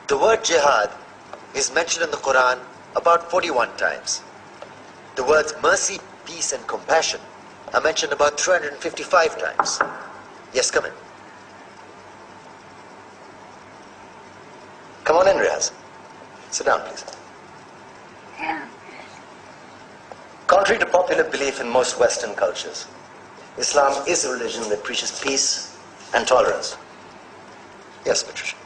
The word jihad is mentioned in the Quran about 41 times. The words mercy, peace, and compassion are mentioned about 355 times. Yes, come in. Come on in, Riaz. Sit down, please. Contrary to popular belief in most Western cultures, Islam is a religion that preaches peace and tolerance. Yes, Patricia.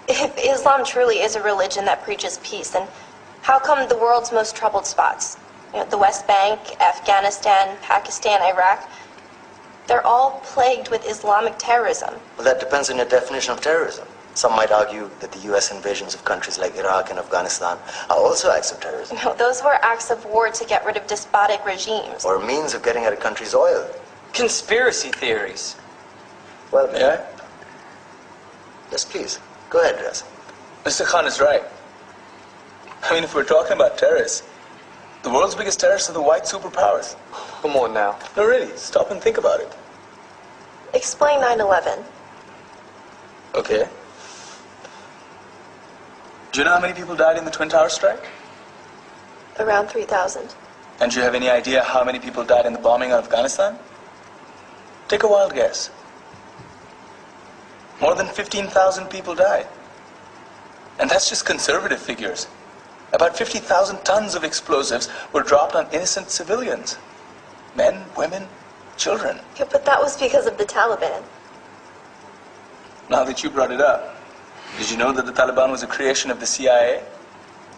If Islam truly is a religion that preaches peace, then how come the world's most troubled spots, the West Bank, Afghanistan, Pakistan, Iraq, they're all plagued with Islamic terrorism? Well, that depends on your definition of terrorism. Some might argue that the US invasions of countries like Iraq and Afghanistan are also acts of terrorism. No, those were acts of war to get rid of despotic regimes. Or a means of getting at a country's oil. Conspiracy theories. Well, may I? Yes, please. Go ahead, Riaz. Mr. Khan is right. I mean, if we're talking about terrorists, the world's biggest terrorists are the white superpowers. Come on now. No, really, stop and think about it. Explain 9/11. Okay. Do you know how many people died in the Twin Towers strike? Around 3,000. And do you have any idea how many people died in the bombing of Afghanistan? Take a wild guess. More than 15,000 people died. And that's just conservative figures. About 50,000 tons of explosives were dropped on innocent civilians. Men, women, children. Yeah, but that was because of the Taliban. Now that you brought it up, did you know that the Taliban was a creation of the CIA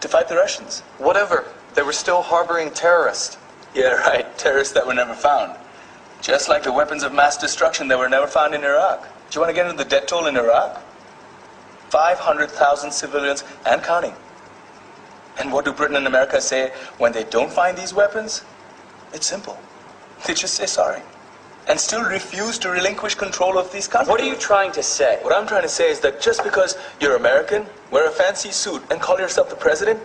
to fight the Russians? Whatever. They were still harboring terrorists. Yeah, right. Terrorists that were never found. Just like the weapons of mass destruction that were never found in Iraq. Do you want to get into the death toll in Iraq? 500,000 civilians and counting. And what do Britain and America say when they don't find these weapons? It's simple. They just say sorry. And still refuse to relinquish control of these countries. What are you trying to say? What I'm trying to say is that just because you're American, wear a fancy suit, and call yourself the president,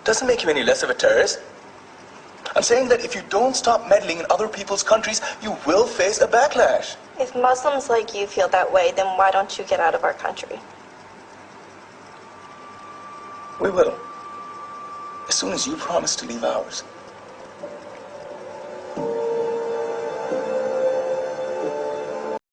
doesn't make you any less of a terrorist. I'm saying that if you don't stop meddling in other people's countries, you will face a backlash. If Muslims like you feel that way, then why don't you get out of our country? We will. As soon as you promise to leave ours.